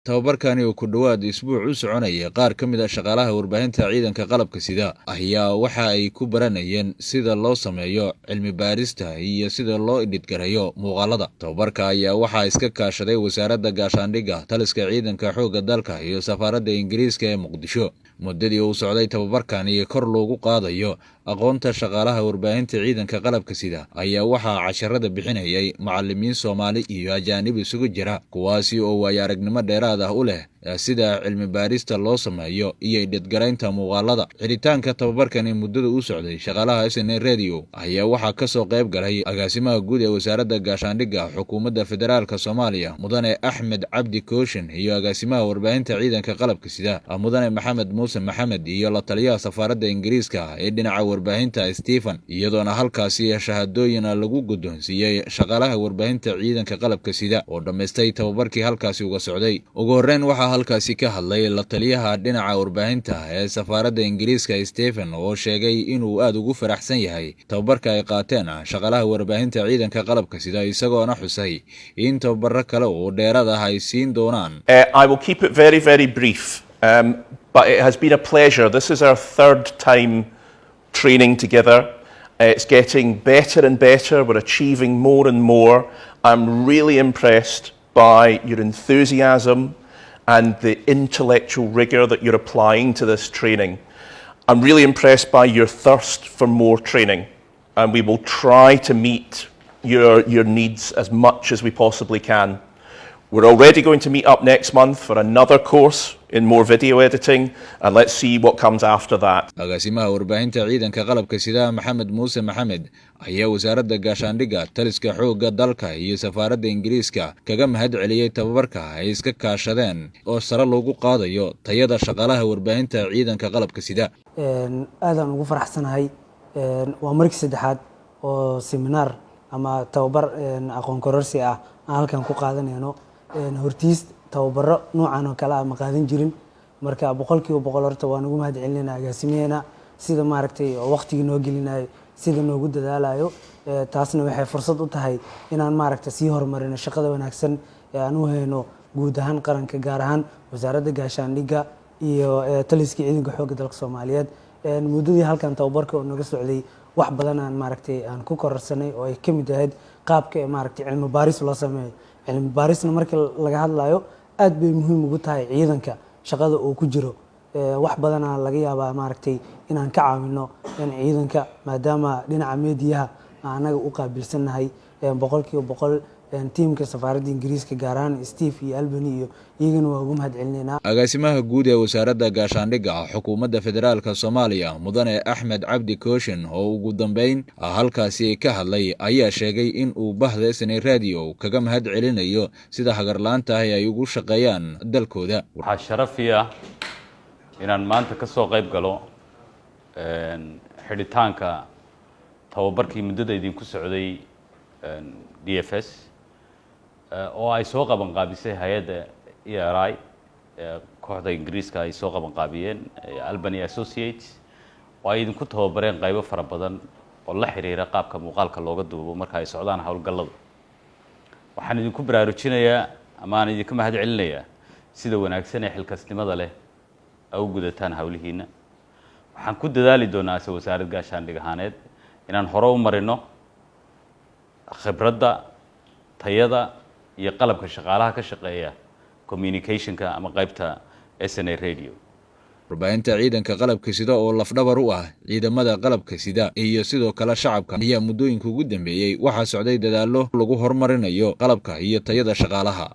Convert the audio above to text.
tababarkani oo ku dhawaad isbuuc u soconaya qaar ka mid ah shaqaalaha warbaahinta ciidanka qalabka sida ayaa waxa ay ku baranayeen sida loo sameeyo cilmi baarista iyo sida loo idhidgarayo muuqaalada. Tababarka ayaa waxa iska kaashaday wasaaradda gaashaandhigga, taliska ciidanka xoogga dalka iyo safaaradda Ingiriiska ee Muqdisho. Muddadii uu socday tababarkani kor loogu qaadayo aqoonta shaqaalaha warbaahinta ciidanka qalabka sida ayaa waxaa casharada bixinayay macallimiin Soomaali iyo ajaanib isugu jira, kuwaasi oo waayo-aragnimo dheeraad ah u leh sida cilmi baarista loo sameeyo iyo idhidgaraynta muuqaalada. Xiritaanka tababarkani muddada u socday shaqaalaha SNA Radio ayaa waxaa ka soo qayb galay agaasimaha guud ee wasaaradda gaashaandhigga xukuumadda federaalka Soomaaliya Mudane Axmed Cabdi Kooshin iyo agaasimaha warbaahinta ciidanka qalabka sida Mudane Maxamed Muuse Maxamed iyo la taliyaha safaaradda Ingiriiska ee dhinaca warbaahinta Stephen, iyadoona halkaasi shahaadooyin lagu guddoonsiiyey shaqaalaha warbaahinta ciidanka qalabka sida oo dhammaystay tababarkii halkaasi uga socday. Ugu horreyn waxaa halkaasi ka hadlay la taliyaha dhinaca warbaahinta ee safaaradda Ingiriiska Stephen oo sheegay inuu aad ugu faraxsan yahay tababarka ay qaateen shaqaalaha warbaahinta ciidanka qalabka sida, isagoona xusay in tababaro kale oo dheeraad ah ay siin doonaan. I will keep it very brief, but it has been a pleasure. This is our third time training together. It's getting better and better. We're achieving more and more. I'm really impressed by your enthusiasm and the intellectual rigor that you're applying to this training. I'm really impressed by your thirst for more training, and we will try to meet your needs as much as we possibly can. We're already going to meet up next month for another course in more video editing, and let's see what comes after that. Agaasimaha warbaahinta ciidanka qalabka sida Maxamed Muuse Maxamed ayaa wasaaradda gaashaandhigga, taliska xoogga dalka iyo safaaradda Ingiriiska kaga mahad celiyay tababarka ay iska kaashadeen oo sare loogu qaadayo tayada shaqaalaha warbaahinta ciidanka qalabka sida. Aadan ugu faraxsanahay waa markii saddexaad oo seminar ama tababar aqoon kororsi ah aan halkan ku qaadanayno. Hortiis tababaro noocan oo kale ah ma qaadan jirin, marka boqolkiiba boqol horta waan ugu mahad celinayna agaasimeena sida maaragtay waqtiga noo gelinayo, sida noogu dadaalayo. Taasna waxay fursad u tahay inaan maaragtay sii horumarino shaqada wanaagsan ee aan u hayno guud ahaan qaranka, gaar ahaan wasaaradda gaashaandhigga iyo taliska ciidanka xoogga dalka Soomaaliyeed. Muddadii halkan tababarka oo naga socday wax badan aan maaragtay aan ku kororsanay oo ay ka mid ahayd qaabka maaragtay cilmi baaris loo sameeyo. cilmi baarisna marka laga hadlayo aad bay muhiim ugu tahay ciidanka shaqada uu ku jiro. Wax badan laga yaabaa maaragtay inaan ka caawino ciidanka, maadaama dhinaca meediyaha anaga u qaabilsanahay boqolkiiba boqol. Tiimka safaaradda Ingiriiska gaar ahaan Steve iyo Albany iyo iyagana waa ugu mahad celinaynaa. Agaasimaha guud ee wasaaradda gaashaandhigga xukuumadda federaalka Soomaaliya Mudane Axmed Cabdi Kooshin oo ugu dambeyn halkaasi ka hadlay ayaa sheegay in uu bahda SNA Radio kaga mahad celinayo sida hagarlaanta ay ugu shaqeeyaan dalkooda. Waxaa sharaf ah inaan maanta ka soo qayb galo xidhitaanka tababarkii muddada idinku socday DFS oo ay soo qaban qaabisay hay'adda ERI kooxda Ingiriiska ay soo qaban qaabiyeen Albany Associates oo ay idinku tababareen qaybo fara badan oo la xiriira qaabka muuqaalka looga duubo marka ay socdaan hawlgallada. Waxaan idinku baraarujinayaa ama aan idinku mahad celinayaa sida wanaagsan ee xilkasnimada leh ay u gudataan hawlihiina. Waxaan ku dadaali doonaa wasaaradda gaashaandhigga ahaaneed inaan hore u marino khibradda, tayada iyo qalabka shaqaalaha ka shaqeeya communicationka ama qaybta SNA Radio. Warbaahinta ciidanka qalabka sida oo lafdhabar u ah ciidamada qalabka sida iyo sidoo kale shacabka ayaa muddooyinka ugu dambeeyay waxaa socday dadaallo lagu horumarinayo qalabka iyo tayada shaqaalaha.